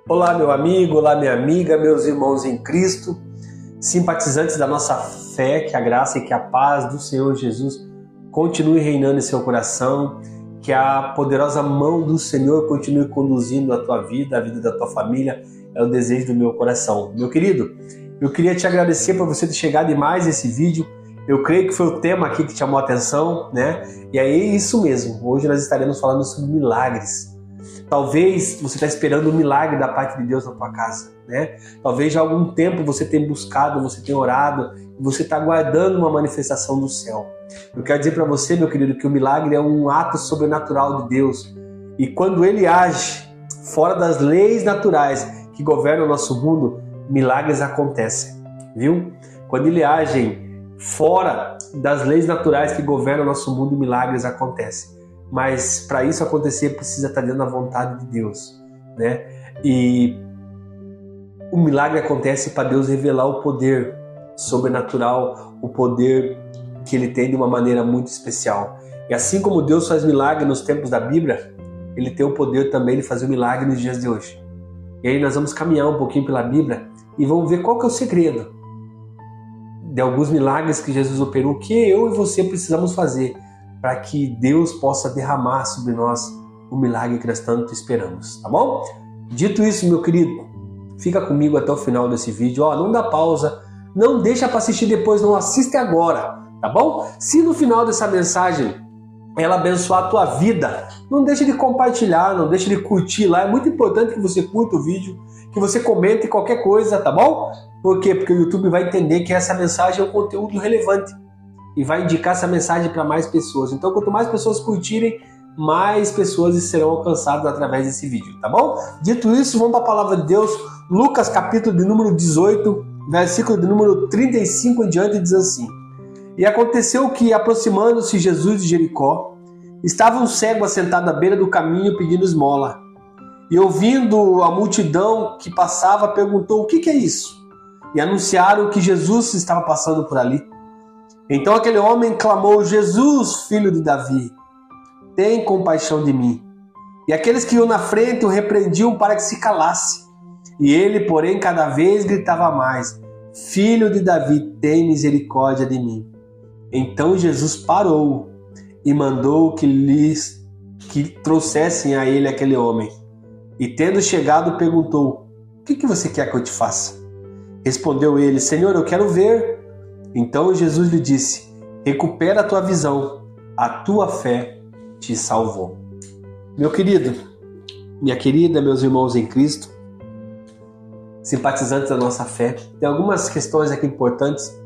Olá, meu amigo, olá, minha amiga, meus irmãos em Cristo, simpatizantes da nossa fé, que a graça e que a paz do Senhor Jesus continue reinando em seu coração, que a poderosa mão do Senhor continue conduzindo a tua vida, a vida da tua família, é o desejo do meu coração. Meu querido, eu queria te agradecer por você ter chegado em mais esse vídeo. Eu creio que foi o tema aqui que te chamou a atenção, né? E aí é isso mesmo, hoje nós estaremos falando sobre milagres. Talvez você está esperando um milagre da parte de Deus na tua casa, né? Talvez já há algum tempo você tenha buscado, você tenha orado, e você está aguardando uma manifestação do céu. Eu quero dizer para você, meu querido, que o milagre é um ato sobrenatural de Deus. E quando Ele age fora das leis naturais que governam o nosso mundo, milagres acontecem, viu? Quando Ele age fora das leis naturais que governam o nosso mundo, milagres acontecem. Mas para isso acontecer precisa estar dentro da vontade de Deus, né? E o milagre acontece para Deus revelar o poder sobrenatural, o poder que Ele tem de uma maneira muito especial. E assim como Deus faz milagre nos tempos da Bíblia, Ele tem o poder também de fazer o milagre nos dias de hoje. E aí nós vamos caminhar um pouquinho pela Bíblia e vamos ver qual que é o segredo de alguns milagres que Jesus operou, o que eu e você precisamos fazer para que Deus possa derramar sobre nós o milagre que nós tanto esperamos, tá bom? Dito isso, meu querido, fica comigo até o final desse vídeo, não dá pausa, não deixa para assistir depois, não assiste agora, tá bom? Se no final dessa mensagem ela abençoar a tua vida, não deixa de compartilhar, não deixa de curtir lá, é muito importante que você curta o vídeo, que você comente qualquer coisa, tá bom? Por quê? Porque o YouTube vai entender que essa mensagem é um conteúdo relevante e vai indicar essa mensagem para mais pessoas. Então, quanto mais pessoas curtirem, mais pessoas serão alcançadas através desse vídeo, tá bom? Dito isso, vamos para a palavra de Deus. Lucas, capítulo de número 18, versículo de número 35 em diante, diz assim: E aconteceu que, aproximando-se Jesus de Jericó, estava um cego assentado à beira do caminho pedindo esmola. E ouvindo a multidão que passava, perguntou: o que é isso? E anunciaram que Jesus estava passando por ali. Então aquele homem clamou: Jesus, filho de Davi, tem compaixão de mim. E aqueles que iam na frente o repreendiam para que se calasse. E ele, porém, cada vez gritava mais: Filho de Davi, tem misericórdia de mim. Então Jesus parou e mandou que trouxessem a ele aquele homem. E tendo chegado, perguntou: O que você quer que eu te faça? Respondeu ele: Senhor, eu quero ver. Então Jesus lhe disse: Recupera a tua visão, a tua fé te salvou. Meu querido, minha querida, meus irmãos em Cristo, simpatizantes da nossa fé, tem algumas questões aqui importantes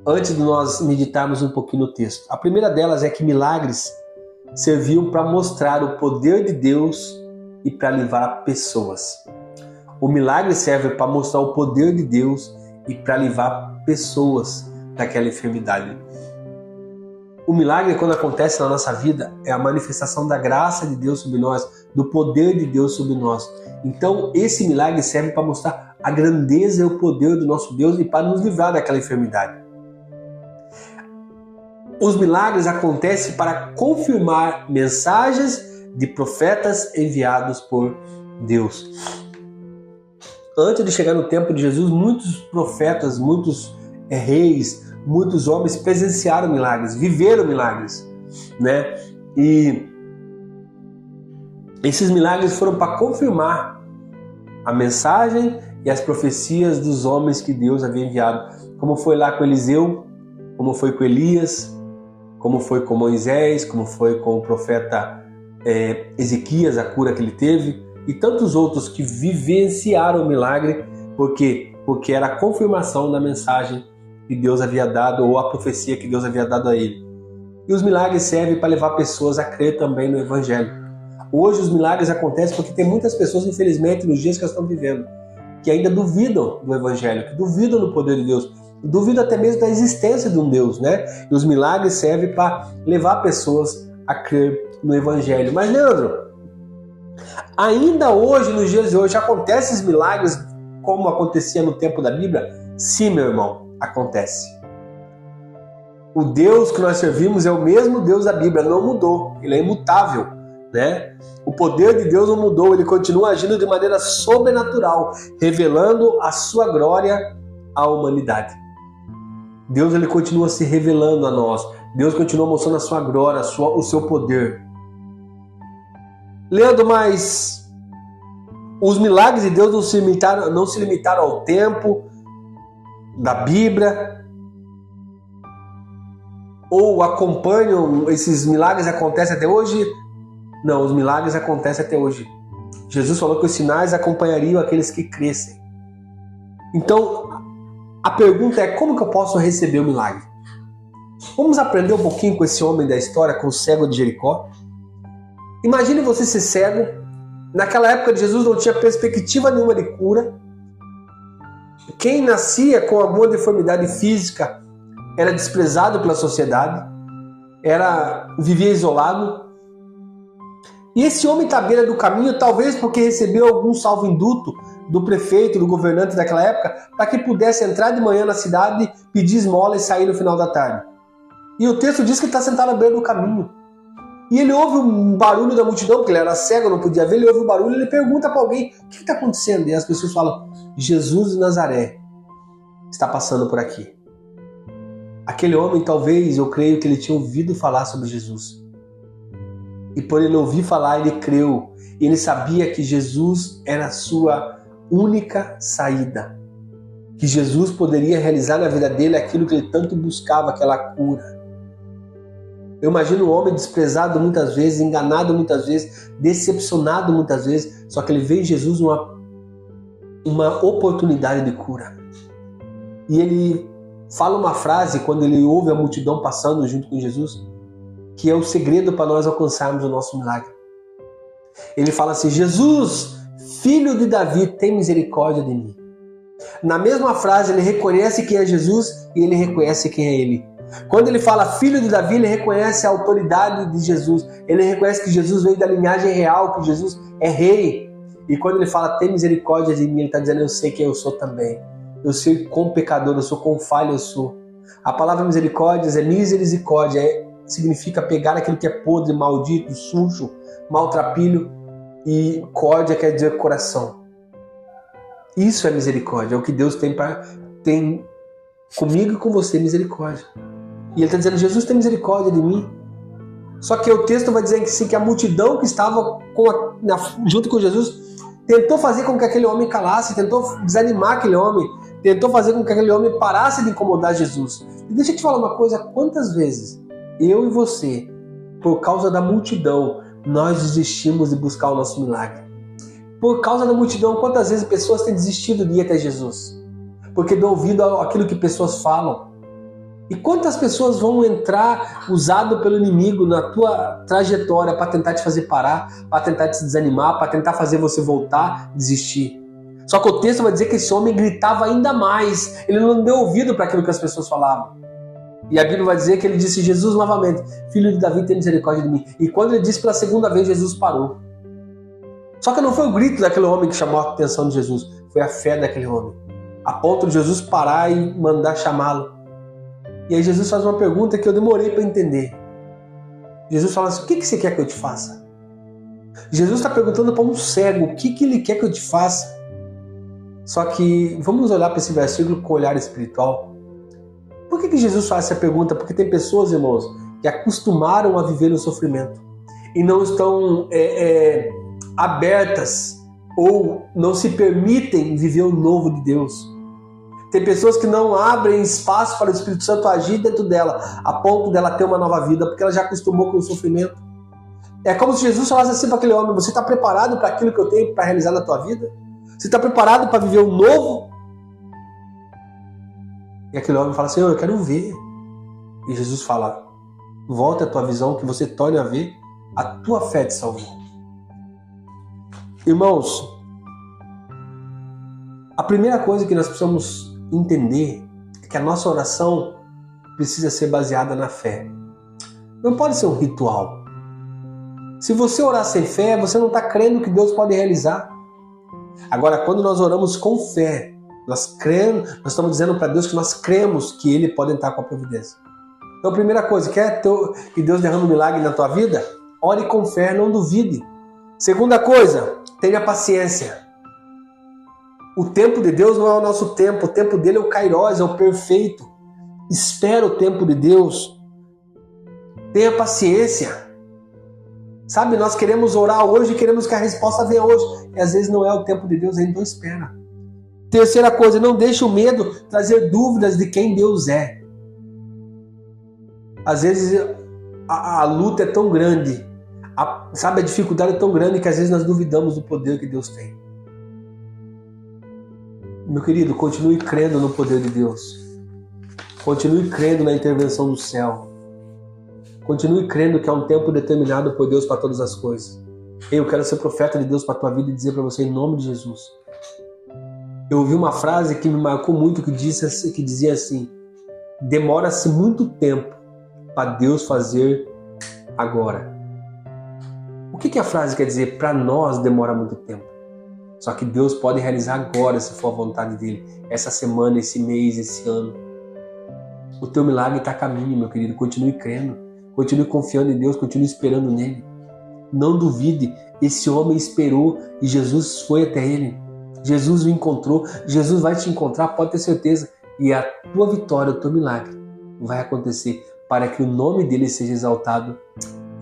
antes de nós meditarmos um pouquinho no texto. A primeira delas é que milagres serviam para mostrar o poder de Deus e para livrar pessoas. O milagre serve para mostrar o poder de Deus e para livrar pessoas daquela enfermidade. O milagre, quando acontece na nossa vida, é a manifestação da graça de Deus sobre nós, do poder de Deus sobre nós. Então, esse milagre serve para mostrar a grandeza e o poder do nosso Deus e para nos livrar daquela enfermidade. Os milagres acontecem para confirmar mensagens de profetas enviados por Deus. Antes de chegar no tempo de Jesus, muitos profetas, muitos reis, muitos homens presenciaram milagres, viveram milagres, né? E esses milagres foram para confirmar a mensagem e as profecias dos homens que Deus havia enviado, como foi lá com Eliseu, como foi com Elias, como foi com Moisés, como foi com o profeta Ezequias, a cura que ele teve, e tantos outros que vivenciaram o milagre, porque era a confirmação da mensagem que Deus havia dado, ou a profecia que Deus havia dado a ele. E os milagres servem para levar pessoas a crer também no Evangelho. Hoje os milagres acontecem porque tem muitas pessoas, infelizmente, nos dias que elas estão vivendo, que ainda duvidam do Evangelho, que duvidam do poder de Deus, duvidam até mesmo da existência de um Deus, né? E os milagres servem para levar pessoas a crer no Evangelho. Mas, Leandro, ainda hoje, nos dias de hoje, acontecem esses milagres como acontecia no tempo da Bíblia? Sim, meu irmão, acontece. O Deus que nós servimos é o mesmo Deus da Bíblia, não mudou, ele é imutável. né? O poder de Deus não mudou, ele continua agindo de maneira sobrenatural, revelando a sua glória à humanidade. Deus ele continua se revelando a nós. Deus continua mostrando a sua glória, o seu poder. Leandro, mas os milagres de Deus não se limitaram ao tempo da Bíblia? Ou acompanham, esses milagres acontecem até hoje? Não, os milagres acontecem até hoje. Jesus falou que os sinais acompanhariam aqueles que crescem. Então, a pergunta é, como que eu posso receber o milagre? Vamos aprender um pouquinho com esse homem da história, com o cego de Jericó? Imagine você ser cego. Naquela época de Jesus não tinha perspectiva nenhuma de cura. Quem nascia com alguma deformidade física era desprezado pela sociedade, vivia isolado. E esse homem está à beira do caminho, talvez porque recebeu algum salvo-induto do prefeito, do governante daquela época, para que pudesse entrar de manhã na cidade, pedir esmola e sair no final da tarde. E o texto diz que ele está sentado à beira do caminho. E ele ouve um barulho da multidão, porque ele era cego, não podia ver, ele ouve o barulho e ele pergunta para alguém, o que está acontecendo? E as pessoas falam, Jesus de Nazaré está passando por aqui. Aquele homem, talvez, eu creio que ele tinha ouvido falar sobre Jesus. E por ele ouvir falar, ele creu. E ele sabia que Jesus era a sua única saída. Que Jesus poderia realizar na vida dele aquilo que ele tanto buscava, aquela cura. Eu imagino um homem desprezado muitas vezes, enganado muitas vezes, decepcionado muitas vezes, só que ele vê em Jesus uma oportunidade de cura. E ele fala uma frase quando ele ouve a multidão passando junto com Jesus, que é o segredo para nós alcançarmos o nosso milagre. Ele fala assim, Jesus, filho de Davi, tem misericórdia de mim. Na mesma frase ele reconhece quem é Jesus e ele reconhece quem é ele. Quando ele fala filho de Davi, ele reconhece a autoridade de Jesus. Ele reconhece que Jesus veio da linhagem real, que Jesus é rei. E quando ele fala tem misericórdia de mim, ele está dizendo eu sei quem eu sou também. Eu sei quão pecador eu sou, quão falho eu sou. A palavra misericórdia é misericórdia, significa pegar aquilo que é podre, maldito, sujo, maltrapilho, e córdia quer dizer coração. Isso é misericórdia, é o que Deus tem comigo e com você, misericórdia. E ele está dizendo, Jesus tem misericórdia de mim. Só que o texto vai dizer que a multidão que estava junto com Jesus tentou fazer com que aquele homem calasse, tentou desanimar aquele homem, tentou fazer com que aquele homem parasse de incomodar Jesus. E deixa eu te falar uma coisa, quantas vezes eu e você, por causa da multidão, nós desistimos de buscar o nosso milagre? Por causa da multidão, quantas vezes pessoas têm desistido de ir até Jesus? Porque dão ouvido àquilo que pessoas falam. E quantas pessoas vão entrar usado pelo inimigo na tua trajetória para tentar te fazer parar, para tentar te desanimar, para tentar fazer você voltar, desistir. Só que o texto vai dizer que esse homem gritava ainda mais. Ele não deu ouvido para aquilo que as pessoas falavam. E a Bíblia vai dizer que ele disse, Jesus novamente, filho de Davi, tem misericórdia de mim. E quando ele disse pela segunda vez, Jesus parou. Só que não foi o grito daquele homem que chamou a atenção de Jesus, foi a fé daquele homem. A ponto de Jesus parar e mandar chamá-lo. E aí Jesus faz uma pergunta que eu demorei para entender. Jesus fala assim, o que você quer que eu te faça? Jesus está perguntando para um cego, o que ele quer que eu te faça? Só que vamos olhar para esse versículo com um olhar espiritual. Por que Jesus faz essa pergunta? Porque tem pessoas, irmãos, que acostumaram a viver no sofrimento e não estão abertas ou não se permitem viver o novo de Deus. Tem pessoas que não abrem espaço para o Espírito Santo agir dentro dela, a ponto dela ter uma nova vida, porque ela já acostumou com o sofrimento. É como se Jesus falasse assim para aquele homem, você está preparado para aquilo que eu tenho para realizar na tua vida? Você está preparado para viver o novo? E aquele homem fala assim, eu quero ver. E Jesus fala, volta a tua visão, que você torne a ver, a tua fé te salvou. Irmãos, a primeira coisa que nós precisamos entender é que a nossa oração precisa ser baseada na fé. Não pode ser um ritual. Se você orar sem fé, você não está crendo que Deus pode realizar. Agora, quando nós oramos com fé, nós estamos dizendo para Deus que nós cremos que Ele pode entrar com a providência. Então, a primeira coisa, quer que Deus derrame um milagre na tua vida? ore com fé, não duvide. Segunda coisa, tenha paciência. O tempo de Deus não é o nosso tempo dele é o Kairos, é o perfeito. Espera o tempo de Deus. Tenha paciência. Sabe, nós queremos orar hoje, queremos que a resposta venha hoje. E às vezes não é o tempo de Deus, então espera. Terceira coisa, não deixe o medo trazer dúvidas de quem Deus é. Às vezes a luta é tão grande, a dificuldade é tão grande que às vezes nós duvidamos do poder que Deus tem. Meu querido, continue crendo no poder de Deus. Continue crendo na intervenção do céu. Continue crendo que há um tempo determinado por Deus para todas as coisas. Eu quero ser profeta de Deus para a tua vida e dizer para você em nome de Jesus. Eu ouvi uma frase que me marcou muito que dizia assim: demora-se muito tempo para Deus fazer agora. O que a frase quer dizer? Para nós demora muito tempo. Só que Deus pode realizar agora, se for a vontade dele. Essa semana, esse mês, esse ano. O teu milagre está a caminho, meu querido. Continue crendo. Continue confiando em Deus. Continue esperando nele. Não duvide. Esse homem esperou e Jesus foi até ele. Jesus o encontrou. Jesus vai te encontrar, pode ter certeza. E a tua vitória, o teu milagre vai acontecer para que o nome dele seja exaltado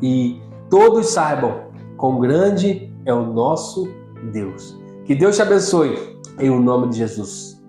e todos saibam quão grande é o nosso Deus. Que Deus te abençoe em nome de Jesus.